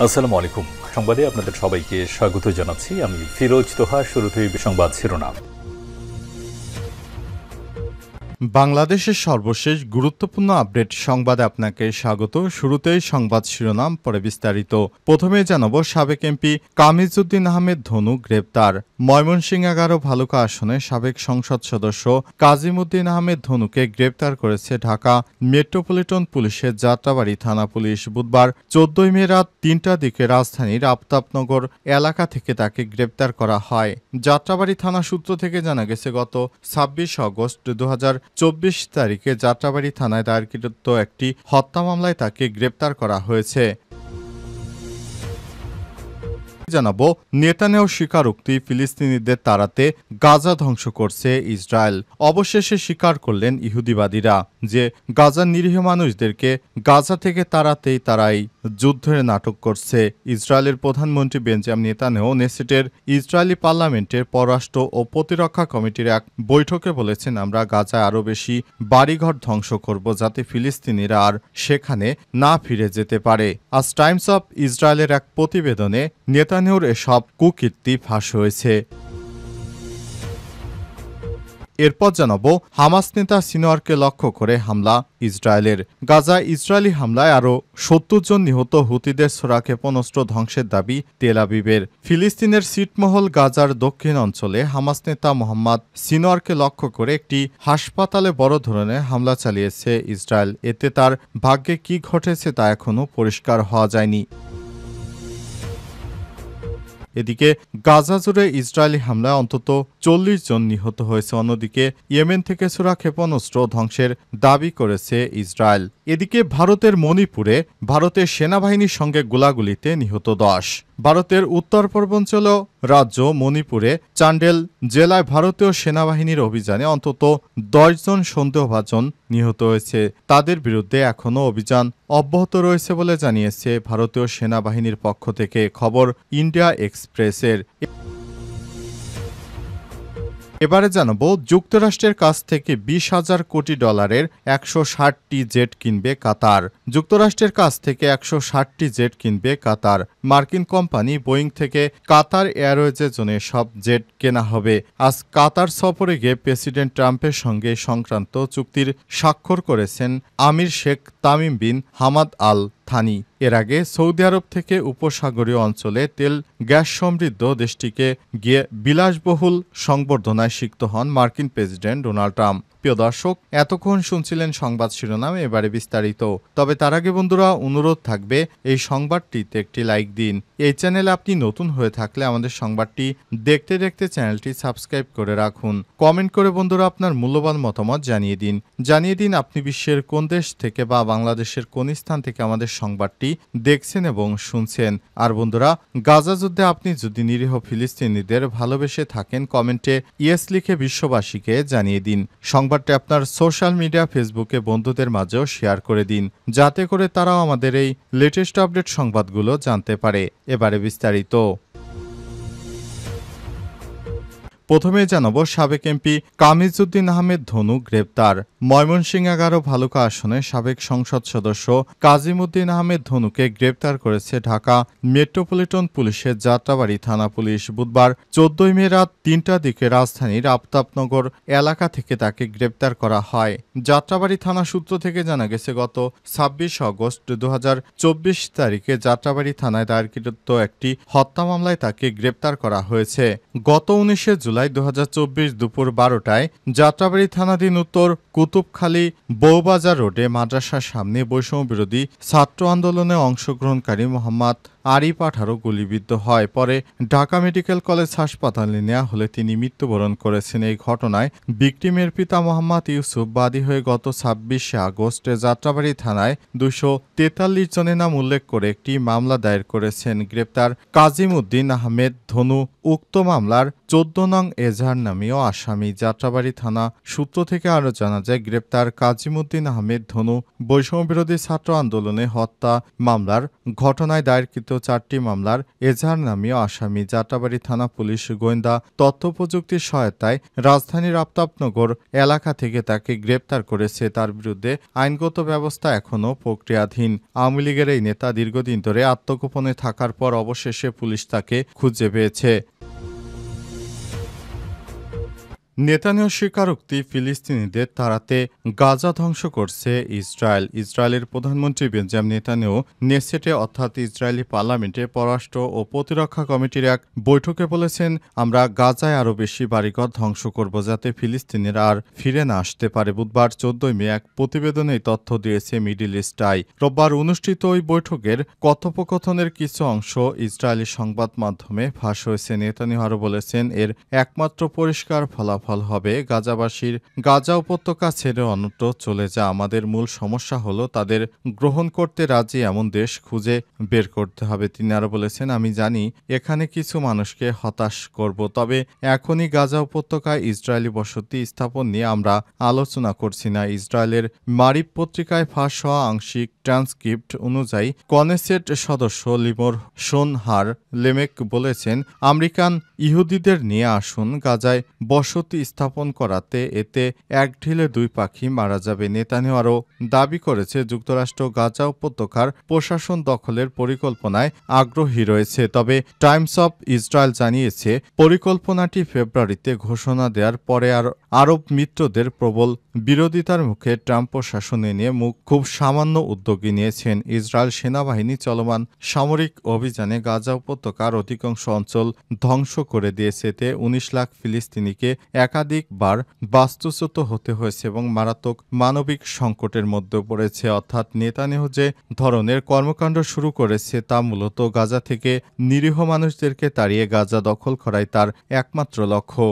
আসসালামু আলাইকুম। সংবাদে আপনাদের সবাইকে স্বাগত জানাচ্ছি। আমি ফিরোজ তোহা। শুরুতেই সংবাদ শিরোনাম। বাংলাদেশের সর্বশেষ গুরুত্বপূর্ণ আপডেট সংবাদে আপনাকে স্বাগত। শুরুতেই সংবাদ শিরোনাম, পরে বিস্তারিত। প্রথমে জানাবো, সাবেক এমপি কামিজউদ্দিন আহমেদ ধনু গ্রেপ্তার। ময়মনসিংহ ১১ ভালুকা আসনে সাবেক সংসদ সদস্য কাজীমউদ্দিন আহমেদ ধনুকে গ্রেপ্তার করেছে ঢাকা মেট্রোপলিটন পুলিশের যাত্রাবাড়ি থানা পুলিশ। বুধবার ১৪ মে রাত ৩টার দিকে রাজধানীর আফতাবনগর এলাকা থেকে তাকে গ্রেপ্তার করা হয়। যাত্রাবাড়ি থানা সূত্র থেকে জানা গেছে, গত ২৬ আগস্ট ২০২৪ তারিখে যাত্রাবাড়ি থানায় দায়েরকৃত একটি হত্যা মামলায় তাকে গ্রেপ্তার করা হয়েছে। জানাবো, নেতানিয়াহু স্বীকারোক্তি, ফিলিস্তিনিদের তাড়াতে গাজা ধ্বংস করছে ইসরায়েল। অবশেষে স্বীকার করলেন ইহুদিবাদীরা যে গাজার নিরীহ মানুষদেরকে গাজা থেকে তাড়াতেই তারাই যুদ্ধের নাটক করছে। ইসরায়েলের প্রধানমন্ত্রী বেঞ্জামিন নেতানিয়াহু নেসেটের ইসরায়েলি পার্লামেন্টের পররাষ্ট্র ও প্রতিরক্ষা কমিটির এক বৈঠকে বলেছেন, আমরা গাজায় আরও বেশি বাড়িঘর ধ্বংস করব যাতে ফিলিস্তিনিরা আর সেখানে না ফিরে যেতে পারে। আজ টাইমস অফ ইসরায়েলের এক প্রতিবেদনে নেতানিয়াহুর এসব কুকীর্তি ফাঁস হয়েছে। এরপর জানাবো, হামাস নেতা সিনোয়ারকে লক্ষ্য করে হামলা ইসরায়েলের। গাজায় ইসরায়েলি হামলায় আরও ৭০ জন নিহত, হুতিদের ছোড়া ক্ষেপণাস্ত্র ধ্বংসের দাবি তেল আবিবের। ফিলিস্তিনের ছিটমহল গাজার দক্ষিণ অঞ্চলে হামাস নেতা মোহাম্মদ সিনোয়ারকে লক্ষ্য করে একটি হাসপাতালে বড় ধরনের হামলা চালিয়েছে ইসরায়েল। এতে তার ভাগ্যে কি ঘটেছে তা এখনও পরিষ্কার হওয়া যায়নি। এদিকে গাজা জুড়ে ইসরায়েলি হামলায় অন্তত ৪০ জন নিহত হয়েছে। অন্যদিকে ইয়েমেন থেকে ছোড়া ক্ষেপণাস্ত্র ধ্বংসের দাবি করেছে ইসরায়েল। এদিকে ভারতের মণিপুরে ভারতের সেনাবাহিনীর সঙ্গে গোলাগুলিতে নিহত ১০। ভারতের উত্তর পূর্বাঞ্চল রাজ্য মণিপুরে চান্ডেল জেলায় ভারতীয় সেনাবাহিনীর অভিযানে অন্তত ১০ জন সন্দেহভাজন নিহত হয়েছে। তাদের বিরুদ্ধে এখনও অভিযান অব্যাহত রয়েছে বলে জানিয়েছে ভারতীয় সেনাবাহিনীর পক্ষ থেকে। খবর ইন্ডিয়া এক্সপ্রেসের। এবারে জানাবো, যুক্তরাষ্ট্রের কাছ থেকে $২০,০০০ কোটি ১৬০টি জেট কিনবে কাতার। যুক্তরাষ্ট্রের কাছ থেকে ১৬০টি জেট কিনবে কাতার। মার্কিন কোম্পানি বোয়িং থেকে কাতার এয়ারওয়েজের জন্য সব জেট কেনা হবে। আজ কাতার সফরে গিয়ে প্রেসিডেন্ট ট্রাম্পের সঙ্গে সংক্রান্ত চুক্তির স্বাক্ষর করেছেন আমির Sheikh Tamim bin Hamad Al Thani. এর আগে সৌদি আরব থেকে উপসাগরীয় অঞ্চলে তেল গ্যাস সমৃদ্ধ দেশটিকে গিয়ে বিলাসবহুল সংবর্ধনায় সিক্ত হন মার্কিন প্রেসিডেন্ট ডোনাল্ড ট্রাম্প। প্রিয় দর্শক, এতক্ষণ শুনছিলেন সংবাদ শিরোনাম, এবারে বিস্তারিত। তবে তার আগে বন্ধুরা, অনুরোধ থাকবে এই সংবাদটিতে একটি লাইক দিন। এই চ্যানেলে আপনি নতুন হয়ে থাকলে আমাদের সংবাদটি দেখতে দেখতে চ্যানেলটি সাবস্ক্রাইব করে রাখুন। কমেন্ট করে বন্ধুরা আপনার মূল্যবান মতামত জানিয়ে দিন আপনি বিশ্বের কোন দেশ থেকে বা বাংলাদেশের কোন স্থান থেকে আমাদের সংবাদটি দেখছেন এবং শুনছেন। আর বন্ধুরা, গাজা যুদ্ধে আপনি যদি নিরীহ ফিলিস্তিনিদের ভালোবেসে থাকেন, কমেন্টে ইয়েস লিখে বিশ্ববাসীকে জানিয়ে দিন। সংবাদটি আপনার সোশ্যাল মিডিয়া ফেসবুকে বন্ধুদের মাঝেও শেয়ার করে দিন, যাতে করে তারাও আমাদের এই লেটেস্ট আপডেট সংবাদগুলো জানতে পারে। এবারে বিস্তারিত। প্রথমে জানাবো, সাবেক এমপি কামিজউদ্দিন আহমেদ ধনু গ্রেপ্তার। ময়মনসিংহ ১১ ভালুকা আসনে সাবেক সংসদ সদস্য কাজীমউদ্দিন আহমেদ ধনুকে গ্রেপ্তার করেছে ঢাকা মেট্রোপলিটন পুলিশের যাত্রাবাড়ি থানা পুলিশ। বুধবার ১৪ মে রাত ৩টার দিকে রাজধানীর আফতাবনগর এলাকা থেকে তাকে গ্রেপ্তার করা হয়। যাত্রাবাড়ি থানা সূত্র থেকে জানা গেছে, গত ২৬ আগস্ট ২০২৪ তারিখে যাত্রাবাড়ি থানায় দায়েরকৃত একটি হত্যা মামলায় তাকে গ্রেপ্তার করা হয়েছে। গত ১৯ জুলাই ২০২৪ দুপুর ১২টায় যাত্রাবাড়ি থানাধীন উত্তর কুতুবখালী বউবাজার রোডে মাদ্রাসার সামনে বৈষম্য বিরোধী ছাত্র আন্দোলনে অংশগ্রহণকারী মোহাম্মদ আরিফ ১৮ গুলিবিদ্ধ হয়। পরে ঢাকা মেডিকেল কলেজ হাসপাতালে নেওয়া হলে তিনি মৃত্যুবরণ করেছেন। এই ঘটনায় ভিকটিমের পিতা মোহাম্মদ ইউসুফ বাদী হয়ে গত ২৬ আগস্ট যাত্রাবাড়ি থানায় ২৪৩ জনের নাম উল্লেখ করে একটি মামলা দায়ের করেছেন। গ্রেপ্তার কাজীমউদ্দিন আহমেদ ধনু উক্ত মামলার ১৪ নং এজাহার নামীয় আসামি। যাত্রাবাড়ী থানা সূত্র থেকে আরও জানা যায়, গ্রেপ্তার কাজিমুদ্দিন আহমেদ ধনু বৈষম্যবিরোধী ছাত্র আন্দোলনে হত্যা মামলার ঘটনায় দায়েরকৃত 4টি মামলার এজাহার নামীয় আসামি। যাত্রাবাড়ী থানা পুলিশ গোয়েন্দা তথ্যপ্রযুক্তির সহায়তায় রাজধানীর আফতাবনগর এলাকা থেকে তাকে গ্রেপ্তার করেছে। তার বিরুদ্ধে আইনগত ব্যবস্থা এখনও প্রক্রিয়াধীন। আওয়ামী লীগের এই নেতা দীর্ঘদিন ধরে আত্মগোপনে থাকার পর অবশেষে পুলিশ তাকে খুঁজে পেয়েছে। নেতানিয়াহুর স্বীকারোক্তি, ফিলিস্তিনিদের তাড়াতে গাজা ধ্বংস করছে ইসরায়েল। ইসরায়েলের প্রধানমন্ত্রী বেঞ্জামিন নেতানিয়াহু নেসেটে অর্থাৎ ইসরায়েলি পার্লামেন্টে পররাষ্ট্র ও প্রতিরক্ষা কমিটির এক বৈঠকে বলেছেন, আমরা গাজায় আরও বেশি বাড়িঘর ধ্বংস করব যাতে ফিলিস্তিনিরা আর ফিরে না আসতে পারে। বুধবার 14 মে এক প্রতিবেদনে এই তথ্য দিয়েছে মিডল ইস্ট আই। রোববার অনুষ্ঠিত ওই বৈঠকের কথোপকথনের কিছু অংশ ইসরায়েলি সংবাদ মাধ্যমে ফাঁস হয়েছে। নেতানিয়াহু আরও বলেছেন, এর একমাত্র পরিষ্কার ফলাফল হবে গাজাবাসীর গাজা উপত্যকা ছেড়ে অন্যত্র চলে যা। আমাদের মূল সমস্যা হলো তাদের গ্রহণ করতে রাজি এমন দেশ খুঁজে বের করতে হবে। তিনি আরও বলেছেন, আমি জানি এখানে কিছু মানুষকে হতাশ করব, তবে এখনই গাজা উপত্যকায় ইসরায়েলি বসতি স্থাপন নিয়ে আমরা আলোচনা করছি না। ইসরায়েলের মারিব পত্রিকায় ফাঁস হওয়া আংশিক ট্রান্সক্রিপ্ট অনুযায়ী কনেসেট সদস্য লিমোর সোনহার লেমেক বলেছেন, আমেরিকান ইহুদিদের নিয়ে আসুন গাজায় বসতি স্থাপন করাতে, এতে এক ঢিলে দুই পাখি মারা যাবে। নেতানিয়াহু আরও দাবি করেছে, যুক্তরাষ্ট্র গাজা উপত্যকার প্রশাসন দখলের পরিকল্পনায় আগ্রহী রয়েছে। তবে টাইমস অফ ইসরায়েল জানিয়েছে, পরিকল্পনাটি ফেব্রুয়ারিতে ঘোষণা দেওয়ার পরে আরব মিত্রদের প্রবল বিরোধিতার মুখে ট্রাম্প প্রশাসন নিয়ে খুব সামান্য উদ্যোগী নিয়েছেন। ইসরায়েল সেনাবাহিনী চলমান সামরিক অভিযানে গাজা উপত্যকার অধিকাংশ অঞ্চল ধ্বংস করে দিয়েছে। এতে 19 লাখ ফিলিস্তিনিকে একাধিকবার বাস্তুচ্যুত হতে হয়েছে এবং মারাত্মক মানবিক সংকটের মধ্যে পড়েছে। অর্থাৎ নেতানিয়াহু যে ধরনের কর্মকাণ্ড শুরু করেছে তা মূলত গাজা থেকে নিরীহ মানুষদেরকে তাড়িয়ে গাজা দখল করাই তার একমাত্র লক্ষ্য।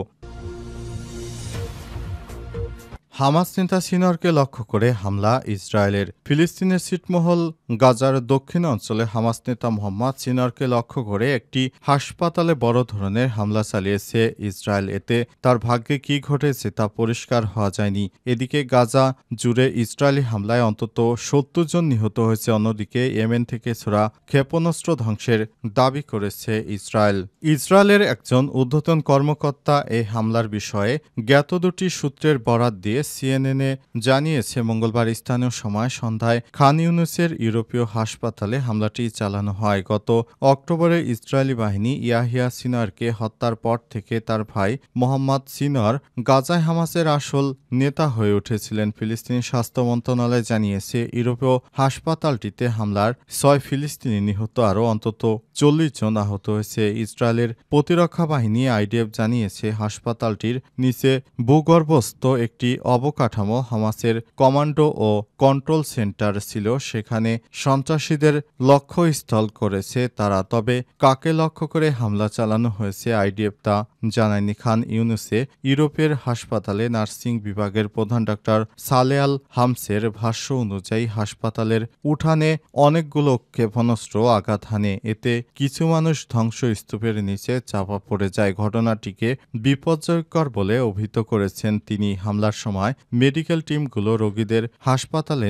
হামাস নেতা সিনওয়ারকে লক্ষ্য করে হামলা ইসরায়েলের। ফিলিস্তিনের ছিটমহল গাজার দক্ষিণ অঞ্চলে হামাস নেতা মোহাম্মদ সিনওয়ারকে লক্ষ্য করে একটি হাসপাতালে বড় ধরনের হামলা চালিয়েছে ইসরায়েল। এতে তার ভাগ্যে কী ঘটেছে তা পরিষ্কার হওয়া যায়নি। এদিকে গাজা জুড়ে ইসরায়েলি হামলায় অন্তত 70 জন নিহত হয়েছে। অন্যদিকে ইয়েমেন থেকে ছোড়া ক্ষেপণাস্ত্র ধ্বংসের দাবি করেছে ইসরায়েল। ইসরায়েলের একজন ঊর্ধ্বতন কর্মকর্তা এই হামলার বিষয়ে জ্ঞাত দুটি সূত্রের বরাত দিয়ে সিএনএনে জানিয়েছে, মঙ্গলবার স্থানীয় সময় সন্ধ্যায় খান ইউনুসের ইউরোপীয় হাসপাতালে হামলাটি চালানো হয়। গত অক্টোবরে ইসরায়েলি বাহিনী ইয়াহিয়া সিনওয়ারকে হত্যার পর থেকে তার ভাই মোহাম্মদ সিনওয়ার গাজায় হামাসের আসল নেতা হয়ে উঠেছিলেন। ফিলিস্তিনি স্বাস্থ্য মন্ত্রণালয় জানিয়েছে, ইউরোপীয় হাসপাতালটিতে হামলার 6 ফিলিস্তিনি নিহত, আরও অন্তত 40 জন আহত হয়েছে। ইসরায়েলের প্রতিরক্ষা বাহিনী আইডিএফ জানিয়েছে, হাসপাতালটির নিচে ভূগর্ভস্থ একটি অবকাঠামো হামাসের কমান্ডো ও কন্ট্রোল সেন্টার ছিল, সেখানে সন্ত্রাসীদের লক্ষ্যস্থল করেছে তারা। তবে কাকে লক্ষ্য করে হামলা চালানো হয়েছে আইডিএফ তা জানায়নি। খান ইউনুসে ইউরোপের হাসপাতালে নার্সিং বিভাগের প্রধান ডাক্তার সালে আল হামসের ভাষ্য অনুযায়ী হাসপাতালের উঠানে অনেকগুলো ক্ষেপণাস্ত্র আঘাত হানে। এতে কিছু মানুষ ধ্বংসস্তূপের নিচে চাপা পড়ে যায়। ঘটনাটিকে বিপর্যয়কর বলে অভিহিত করেছেন তিনি। হামলার সময় মেডিকেল টিমগুলো রোগীদের হাসপাতালে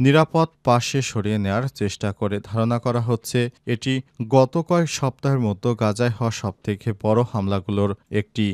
নিরাপদ পাশে সরিয়ে নেওয়ার চেষ্টা করে। ধারণা করা হচ্ছে এটি গত কয়েক সপ্তাহের মধ্যে গাজায় হওয়া সবথেকে বড় হামলাগুলোর একটি।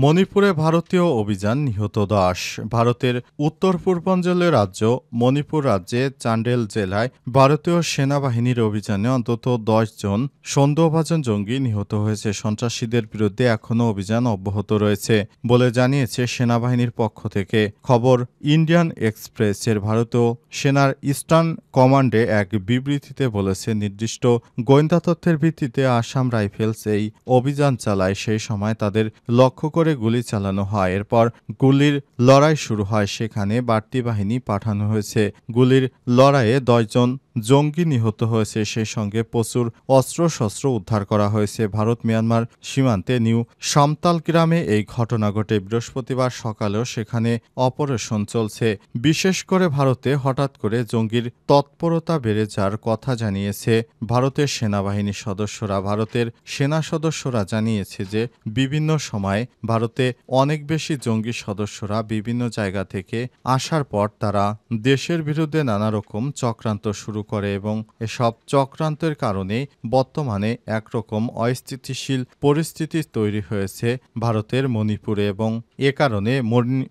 মণিপুরে ভারতীয় অভিযান, নিহত 10। ভারতের উত্তর পূর্বাঞ্চলের রাজ্য মণিপুর রাজ্যে চান্ডেল জেলায় ভারতীয় সেনাবাহিনীর অভিযানে অন্তত 10 জন সন্দেহভাজন জঙ্গি নিহত হয়েছে। সন্ত্রাসীদের বিরুদ্ধে এখনও অভিযান অব্যাহত রয়েছে বলে জানিয়েছে সেনাবাহিনীর পক্ষ থেকে। খবর ইন্ডিয়ান এক্সপ্রেসের। ভারতীয় সেনার ইস্টার্ন কমান্ডে এক বিবৃতিতে বলেছে, নির্দিষ্ট গোয়েন্দা তথ্যের ভিত্তিতে আসাম রাইফেলস এই অভিযান চালায়। সেই সময় তাদের লক্ষ্য করে গুলি চালানো হয়। এরপর গুলির লড়াই শুরু হয়, সেখানে বাড়তি বাহিনী পাঠানো হয়েছে। গুলির লড়াইয়ে 10 জন জঙ্গি নিহত হয়েছে, সেই সঙ্গে প্রচুর অস্ত্রশস্ত্র উদ্ধার করা হয়েছে। ভারত মিয়ানমার সীমান্তে নিউ সামতাল গ্রামে এই ঘটনা ঘটে। বৃহস্পতিবার সকালেও সেখানে অপারেশন চলছে। বিশেষ করে ভারতে হঠাৎ করে জঙ্গির তৎপরতা বেড়ে যাওয়ার কথা জানিয়েছে ভারতের সেনাবাহিনীর সদস্যরা। ভারতের সেনা সদস্যরা জানিয়েছে যে বিভিন্ন সময় ভারতে অনেক বেশি জঙ্গি সদস্যরা বিভিন্ন জায়গা থেকে আসার পর তারা দেশের বিরুদ্ধে নানা রকম চক্রান্ত শুরু করে এবং এসব চক্রান্তের কারণে বর্তমানে একরকম অস্থিতিশীল পরিস্থিতি তৈরি হয়েছে ভারতের মণিপুরে এবং এ কারণে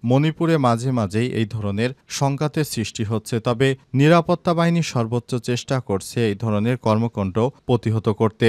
মণিপুরে মাঝে মাঝেই এই ধরনের সংঘাতের সৃষ্টি হচ্ছে। তবে নিরাপত্তা বাহিনী সর্বোচ্চ চেষ্টা করছে এই ধরনের কর্মকাণ্ড প্রতিহত করতে।